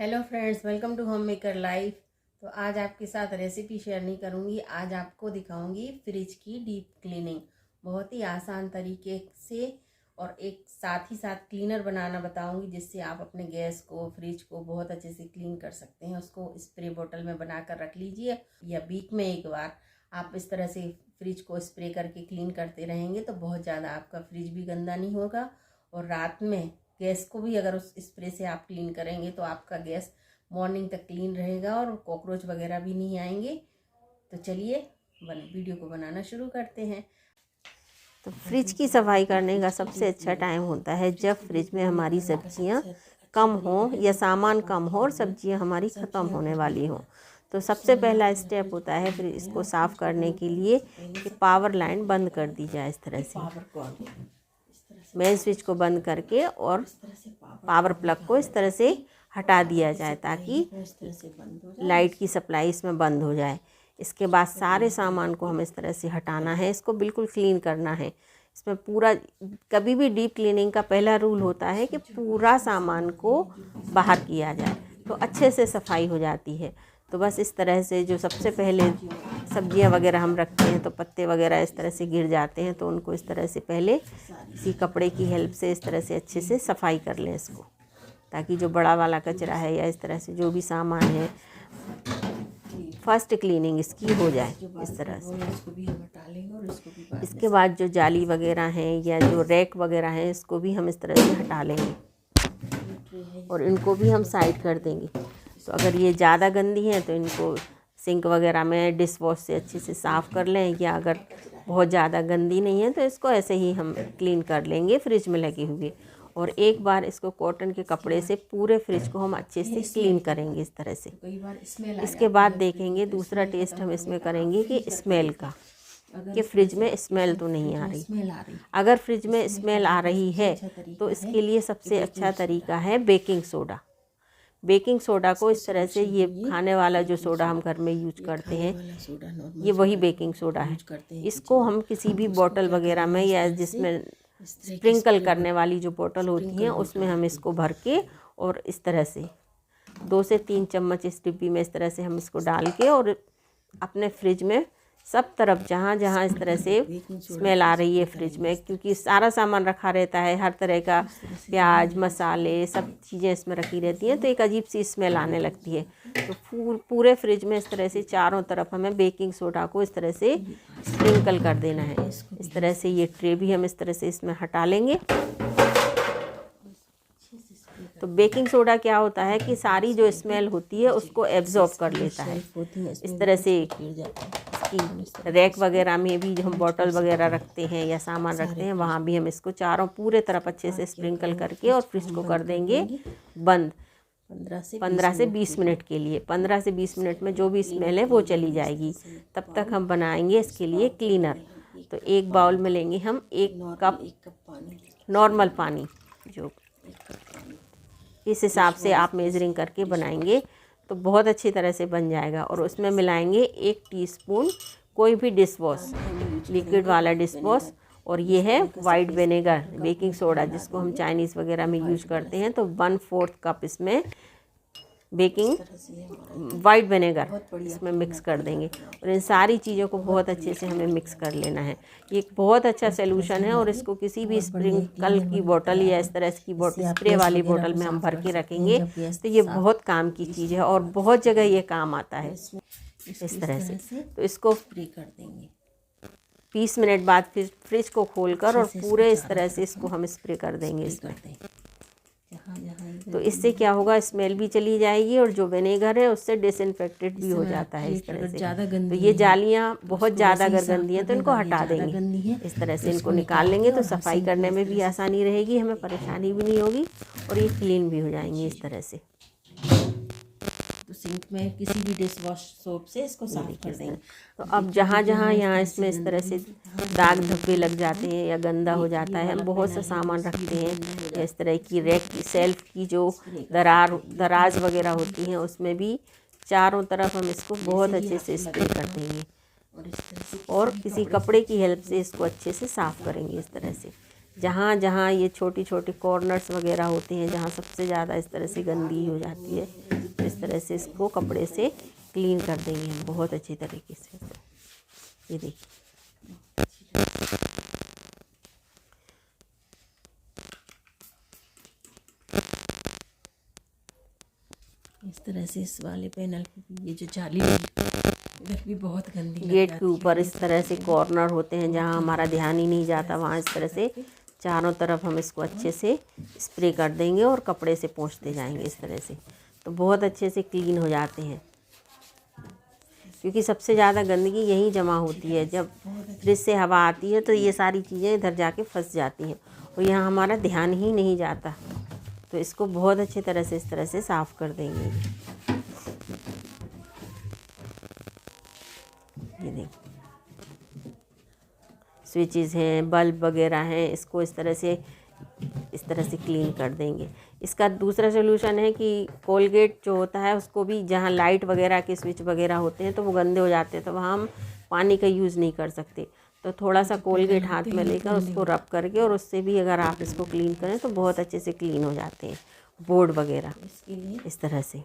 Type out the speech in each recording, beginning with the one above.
Hello friends, welcome to home maker life. तो आज आपके साथ रेसिपी शेयर नहीं करूंगी। आज आपको दिखाऊंगी फ्रिज की डीप क्लीनिंग, बहुत ही आसान तरीके से, और एक साथ ही साथ क्लीनर बनाना बताऊंगी जिससे आप अपने गैस को, फ्रिज को बहुत अच्छे से क्लीन कर सकते हैं। उसको स्प्रे बोतल में बनाकर रख लीजिए, या वीक में एक बार आप इस तरह से फ्रिज को स्प्रे करके क्लीन करते रहेंगे तो बहुत ज़्यादा आपका फ्रिज भी गंदा नहीं होगा। और रात में गैस को भी अगर उस स्प्रे से आप क्लीन करेंगे तो आपका गैस मॉर्निंग तक क्लीन रहेगा और कॉकरोच वगैरह भी नहीं आएंगे। तो चलिए वीडियो को बनाना शुरू करते हैं। तो फ्रिज की सफाई करने का सबसे अच्छा टाइम होता है जब फ्रिज में हमारी सब्जियां कम हो या सामान कम हो और सब्जियां हमारी ख़त्म होने वाली हो। तो सबसे पहला स्टेप होता है फिर इसको साफ़ करने के लिए कि पावर लाइन बंद कर दी जाए। इस तरह से मेन स्विच को बंद करके और पावर प्लग को इस तरह से हटा दिया जाए ताकि लाइट की सप्लाई इसमें बंद हो जाए। इसके बाद सारे सामान को हमें इस तरह से हटाना है, इसको बिल्कुल क्लीन करना है। इसमें पूरा, कभी भी डीप क्लीनिंग का पहला रूल होता है कि पूरा सामान को बाहर किया जाए तो अच्छे से सफाई हो जाती है। तो बस इस तरह से जो सबसे पहले सब्जियां वगैरह हम रखते हैं तो पत्ते वगैरह इस तरह से गिर जाते हैं, तो उनको इस तरह से पहले किसी कपड़े की हेल्प से इस तरह से अच्छे से सफाई कर लें इसको, ताकि जो बड़ा वाला कचरा है या इस तरह से जो भी सामान है फर्स्ट क्लीनिंग इसकी हो जाए इस तरह से। इसके बाद जो जाली वगैरह हैं या जो रैक वगैरह हैं इसको भी हम इस तरह से हटा लेंगे और इनको भी हम साइड कर देंगे। तो अगर ये ज़्यादा गंदी हैं तो इनको सिंक वगैरह में डिश वॉश से अच्छे से साफ़ कर लें, या अगर बहुत ज़्यादा गंदी नहीं है तो इसको ऐसे ही हम क्लीन कर लेंगे फ्रिज में लगे हुए। और एक बार इसको कॉटन के कपड़े से पूरे फ्रिज को हम अच्छे से क्लीन करेंगे इस तरह से। इसके बाद देखेंगे दूसरा टेस्ट हम इसमें करेंगे कि स्मेल का, कि फ्रिज में स्मेल तो नहीं आ रही। अगर फ्रिज में स्मेल आ रही है तो इसके लिए सबसे अच्छा तरीका है बेकिंग सोडा। बेकिंग सोडा को इस तरह से, ये खाने वाला जो सोडा हम घर में यूज करते हैं ये वही बेकिंग सोडा है। इसको हम किसी भी बोतल वगैरह में या जिसमें स्प्रिंकल करने वाली जो बोतल होती हैं उसमें हम इसको भर के और इस तरह से 2 से 3 चम्मच इस डिब्बी में इस तरह से हम इसको डाल के और अपने फ्रिज में सब तरफ जहाँ जहाँ इस तरह से स्मेल आ रही है फ्रिज में, क्योंकि सारा सामान रखा रहता है, हर तरह का प्याज मसाले सब चीज़ें इसमें रखी रहती हैं, तो एक अजीब सी स्मेल आने लगती है। तो पूरे फ्रिज में इस तरह से चारों तरफ हमें बेकिंग सोडा को इस तरह से स्प्रिंकल कर देना है। इस तरह से ये ट्रे भी हम इस तरह से इसमें हटा लेंगे। तो बेकिंग सोडा क्या होता है कि सारी जो स्मेल होती है उसको एब्जॉर्ब कर लेता है। इस तरह से रैक वगैरह में भी जो हम बॉटल वगैरह रखते हैं या सामान रखते हैं वहाँ भी हम इसको चारों पूरे तरफ अच्छे से स्प्रिंकल करके और फ्रिज को कर देंगे बंद 15 से 20 मिनट के लिए। 15 से 20 मिनट में जो भी स्मेल है वो चली जाएगी। तब तक हम बनाएंगे इसके लिए क्लीनर। तो एक बाउल में लेंगे हम 1 कप नॉर्मल पानी, जो इस हिसाब से आप मेजरिंग करके बनाएंगे तो बहुत अच्छी तरह से बन जाएगा। और उसमें मिलाएंगे 1 टीस्पून कोई भी डिश वॉश, लिक्विड वाला डिश वॉश, और ये है वाइट विनेगर बेकिंग सोडा जिसको हम चाइनीज़ वगैरह में यूज करते हैं। तो 1/4 कप इसमें बेकिंग वाइट विनेगर इसमें मिक्स कर देंगे और इन सारी चीज़ों को बहुत अच्छे से हमें मिक्स कर लेना है। ये एक बहुत अच्छा सॉल्यूशन है और इसको किसी भी स्प्रिंकल की बोतल या इस तरह की बोतल, स्प्रे वाली बोतल में हम भर के रखेंगे तो ये बहुत काम की चीज़ है और बहुत जगह ये काम आता है इस तरह से। तो इसको फ्री कर देंगे 20 मिनट बाद फिर फ्रिज को खोलकर और पूरे इस तरह से इसको हम स्प्रे कर देंगे इसमें। तो इससे क्या होगा, स्मेल भी चली जाएगी और जो विनेगर है उससे डिसइंफेक्टेड भी हो जाता है इस तरह से। तो ये जालियाँ बहुत ज़्यादा अगर गंदी हैं तो इनको हटा देंगे, इस तरह से इनको निकाल लेंगे तो सफाई करने में भी आसानी रहेगी, हमें परेशानी भी नहीं होगी और ये क्लीन भी हो जाएंगे इस तरह से। तो सिंक में किसी भी डिश वॉश सोप से इसको साफ कर देंगे। तो अब जहाँ जहाँ यहाँ इसमें इस तरह से दाग धब्बे लग जाते हैं या गंदा हो जाता है, हम बहुत सा सामान रखते हैं इस तरह की रैक की सेल्फ की जो दराज वगैरह होती हैं उसमें भी चारों तरफ हम इसको बहुत अच्छे से स्प्रे कर देंगे और किसी कपड़े की हेल्प से इसको अच्छे से साफ़ करेंगे इस तरह से। जहाँ जहाँ ये छोटी छोटी कॉर्नर्स वगैरह होते हैं जहाँ सबसे ज़्यादा इस तरह से गंदगी हो जाती है इस तरह से इसको कपड़े से क्लीन कर देंगे हम बहुत अच्छी तरीके से। ये देखिए, इस तरह से इस वाले पैनल पे ये जो जाली लगी इधर भी बहुत गंदी गेट के ऊपर इस तरह से कॉर्नर होते हैं जहाँ हमारा ध्यान ही नहीं जाता, वहाँ इस तरह से चारों तरफ हम इसको अच्छे से स्प्रे कर देंगे और कपड़े से पोंछते जाएंगे इस तरह से, तो बहुत अच्छे से क्लीन हो जाते हैं। क्योंकि सबसे ज़्यादा गंदगी यहीं जमा होती है, जब फ्रिज से हवा आती है तो ये सारी चीज़ें इधर जाके फंस जाती हैं और यहाँ हमारा ध्यान ही नहीं जाता। तो इसको बहुत अच्छी तरह से इस तरह से साफ़ कर देंगे। ये देखिए, स्विचेस हैं, बल्ब वगैरह हैं, इसको इस तरह से क्लीन कर देंगे। इसका दूसरा सोल्यूशन है कि कोलगेट जो होता है उसको भी, जहाँ लाइट वगैरह के स्विच वगैरह होते हैं तो वो गंदे हो जाते हैं, तो वहाँ हम पानी का यूज़ नहीं कर सकते। तो थोड़ा सा कोलगेट हाथ में लेकर उसको रब करके और उससे भी अगर आप इसको क्लीन करें तो बहुत अच्छे से क्लीन हो जाते हैं बोर्ड वगैरह इस तरह से।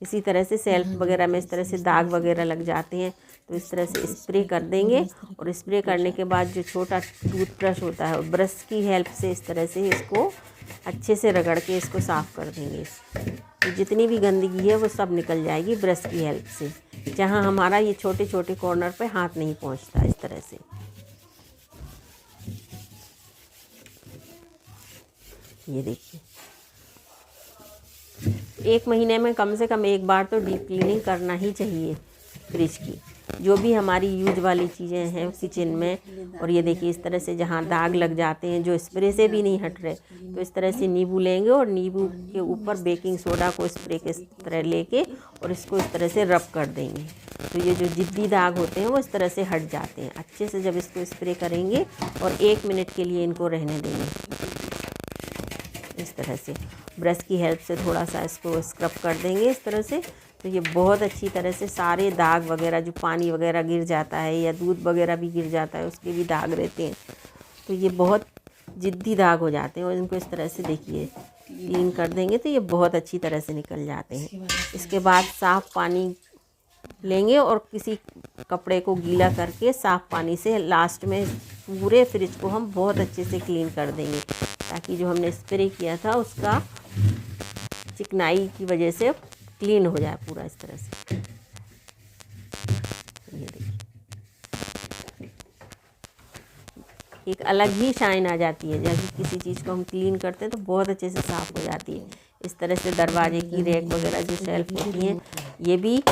इसी तरह से सेल्फ वगैरह में इस तरह से दाग वगैरह लग जाते हैं तो इस तरह से स्प्रे कर देंगे और स्प्रे करने के बाद जो छोटा टूथब्रश होता है ब्रश की हेल्प से इस तरह से इसको अच्छे से रगड़ के इसको साफ़ कर देंगे। तो जितनी भी गंदगी है वो सब निकल जाएगी ब्रश की हेल्प से, जहाँ हमारा ये छोटे छोटे कॉर्नर पे हाथ नहीं पहुँचता इस तरह से। ये देखिए, 1 महीने में कम से कम एक बार तो डीप क्लीनिंग करना ही चाहिए फ्रिज की, जो भी हमारी यूज वाली चीज़ें हैं किचन में। और ये देखिए, इस तरह से जहाँ दाग लग जाते हैं जो स्प्रे से भी नहीं हट रहे, तो इस तरह से नींबू लेंगे और नींबू के ऊपर बेकिंग सोडा को स्प्रे के तरह लेके और इसको इस तरह से रब कर देंगे, तो ये जो जिद्दी दाग होते हैं वो इस तरह से हट जाते हैं अच्छे से जब इसको स्प्रे करेंगे और 1 मिनट के लिए इनको रहने देंगे। इस तरह से ब्रश की हेल्प से थोड़ा सा इसको स्क्रब कर देंगे इस तरह से, तो ये बहुत अच्छी तरह से सारे दाग वगैरह, जो पानी वगैरह गिर जाता है या दूध वगैरह भी गिर जाता है उसके भी दाग रहते हैं, तो ये बहुत जिद्दी दाग हो जाते हैं और इनको इस तरह से देखिए क्लीन कर देंगे तो ये बहुत अच्छी तरह से निकल जाते हैं। इसके बाद साफ़ पानी लेंगे और किसी कपड़े को गीला करके साफ़ पानी से लास्ट में पूरे फ्रिज को हम बहुत अच्छे से क्लीन कर देंगे, ताकि जो हमने स्प्रे किया था उसका चिकनाई की वजह से क्लीन हो जाए पूरा इस तरह से। ये देखिए, एक अलग ही शाइन आ जाती है, जैसे किसी चीज़ को हम क्लीन करते हैं तो बहुत अच्छे से साफ़ हो जाती है। इस तरह से दरवाजे की रैक वगैरह जो शेल्फ होती हैं ये भी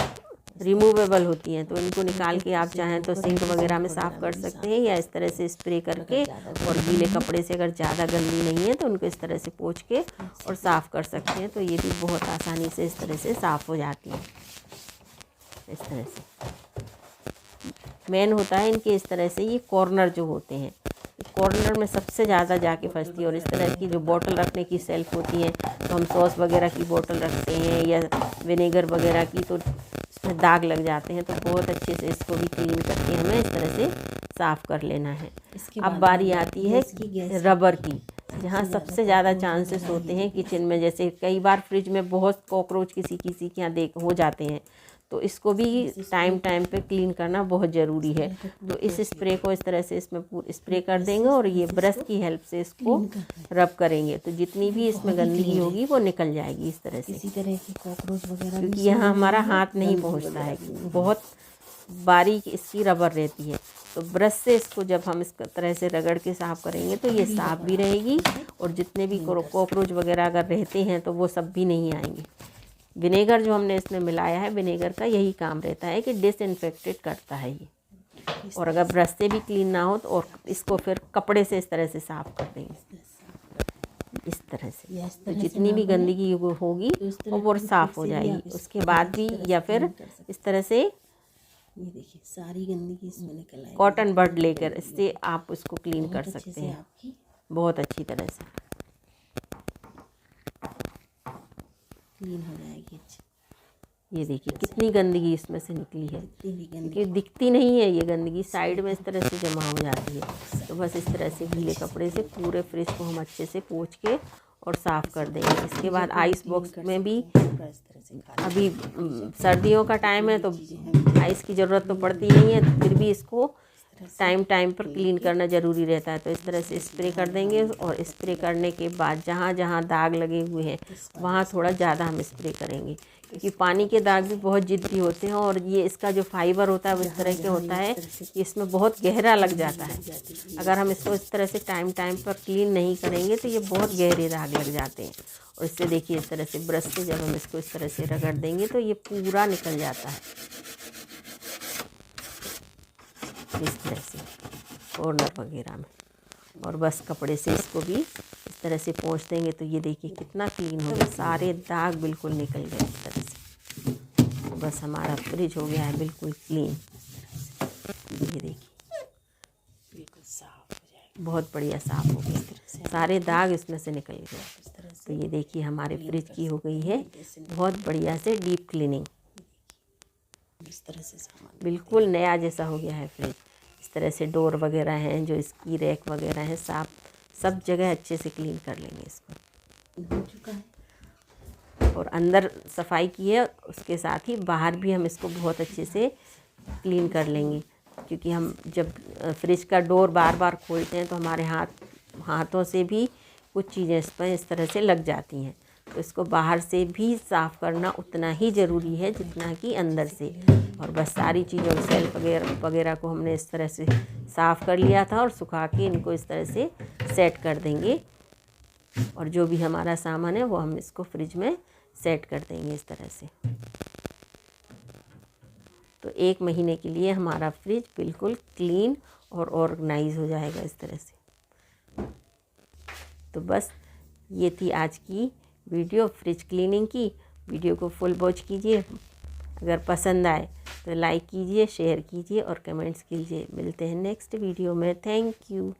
रिमूवेबल होती हैं, तो इनको निकाल के आप चाहें तो सिंक वगैरह में साफ़ कर सकते हैं या इस तरह से स्प्रे करके, और गीले कपड़े से अगर ज़्यादा गंदी नहीं है तो उनको इस तरह से पोंछ के और साफ़ कर सकते हैं, तो ये भी बहुत आसानी से इस तरह से साफ़ हो जाती है। इस तरह से मेन होता है इनके इस तरह से ये कॉर्नर जो होते हैं, कॉर्नर में सबसे ज़्यादा जाके फंसती है। और इस तरह की जो बोतल रखने की सेल्फ होती हैं, तो हम सॉस वगैरह की बोतल रखते हैं या विनेगर वगैरह की, तो इसमें दाग लग जाते हैं, तो बहुत अच्छे से इसको भी क्लीन करके हमें इस तरह से साफ़ कर लेना है। अब बारी आती है रबर की, जहाँ सबसे ज़्यादा चांसेस होते हैं किचन में, जैसे कई बार फ्रिज में बहुत कॉकरोच किसी के यहाँ हो जाते हैं, तो इसको भी टाइम पे क्लीन करना बहुत ज़रूरी है। तो इस स्प्रे को इस तरह से इसमें स्प्रे कर देंगे और ये ब्रश की हेल्प से इसको रब करेंगे, तो जितनी भी इसमें गंदगी होगी वो निकल जाएगी इस तरह से। इसी तरह के कॉकरोच वगैरह, क्योंकि यहाँ हमारा हाथ नहीं पहुँचता है, बहुत बारीक इसकी रबर रहती है, तो ब्रश से इसको जब हम इस तरह से रगड़ के साफ़ करेंगे तो ये साफ़ भी रहेगी और जितने भी कॉकरोच वगैरह अगर रहते हैं तो वो सब भी नहीं आएंगे। विनेगर जो हमने इसमें मिलाया है, विनेगर का यही काम रहता है कि डिसइंफेक्टेड करता है ये, और अगर ब्रश से भी क्लीन ना हो तो और इसको फिर कपड़े से इस तरह से साफ़ कर देंगे इस तरह से, तो जितनी भी गंदगी होगी वो साफ़ हो जाएगी। उसके बाद भी या फिर इस तरह से ये देखिए सारी गंदगी इसमें निकल आएगी, कॉटन बड लेकर इससे आप उसको क्लीन कर सकते हैं बहुत अच्छी तरह से, क्लीन हो जाएगी। ये देखिए कितनी गंदगी इसमें से निकली है, क्योंकि दिखती नहीं है ये गंदगी, साइड में इस तरह से जमा हो जाती है। तो बस इस तरह से गीले कपड़े से पूरे फ्रिज को हम अच्छे से पोंछ के और साफ़ कर देंगे। इसके बाद आइस बॉक्स में भी अभी सर्दियों का टाइम है तो आइस की ज़रूरत तो पड़ती नहीं है, फिर भी इसको टाइम पर क्लीन करना ज़रूरी रहता है। तो इस तरह से स्प्रे कर देंगे और स्प्रे करने के बाद जहाँ जहाँ दाग लगे हुए हैं वहाँ थोड़ा ज़्यादा हम स्प्रे करेंगे, क्योंकि पानी के दाग भी बहुत जिद्दी होते हैं और ये इसका जो फाइबर होता है वो इस तरह के होता है कि इसमें बहुत गहरा लग जाता है। अगर हम इसको इस तरह से टाइम पर क्लीन नहीं करेंगे तो ये बहुत गहरे दाग लग जाते हैं। और इससे देखिए इस तरह से ब्रश से जब हम इसको इस तरह से रगड़ देंगे तो ये पूरा निकल जाता है इस तरह से कॉर्नर वगैरह में। और बस कपड़े से इसको भी इस तरह से पोंछ देंगे तो ये देखिए कितना क्लीन हो गया, सारे दाग बिल्कुल निकल गए इस तरह से। तो बस हमारा फ्रिज हो गया है बिल्कुल क्लीन। ये देखिए बिल्कुल साफ हो जाएगा, बहुत बढ़िया साफ़ हो गया, सारे दाग इसमें से निकल गए। तो ये देखिए हमारे फ्रिज की हो गई है बहुत बढ़िया से डीप क्लीनिंग। इस तरह से सामान बिल्कुल नया जैसा हो गया है फ्रिज। इस तरह से डोर वगैरह हैं, जो इसकी रैक वगैरह हैं, साफ सब जगह अच्छे से क्लीन कर लेंगे इसको। हो चुका है और अंदर सफाई की है, उसके साथ ही बाहर भी हम इसको बहुत अच्छे से क्लीन कर लेंगे, क्योंकि हम जब फ्रिज का डोर बार बार खोलते हैं तो हमारे हाथों से भी कुछ चीज़ें इस पर इस तरह से लग जाती हैं। तो इसको बाहर से भी साफ़ करना उतना ही ज़रूरी है जितना कि अंदर से। और बस सारी चीज़ों सेल्फ वगैरह को हमने इस तरह से साफ़ कर लिया था और सुखा के इनको इस तरह से सेट कर देंगे। और जो भी हमारा सामान है वो हम इसको फ्रिज में सेट कर देंगे इस तरह से। तो 1 महीने के लिए हमारा फ्रिज बिल्कुल क्लीन और ऑर्गेनाइज हो जाएगा इस तरह से। तो बस ये थी आज की वीडियो फ्रिज क्लीनिंग की। वीडियो को फुल वॉच कीजिए, अगर पसंद आए तो लाइक कीजिए, शेयर कीजिए और कमेंट्स कीजिए। मिलते हैं नेक्स्ट वीडियो में। Thank you.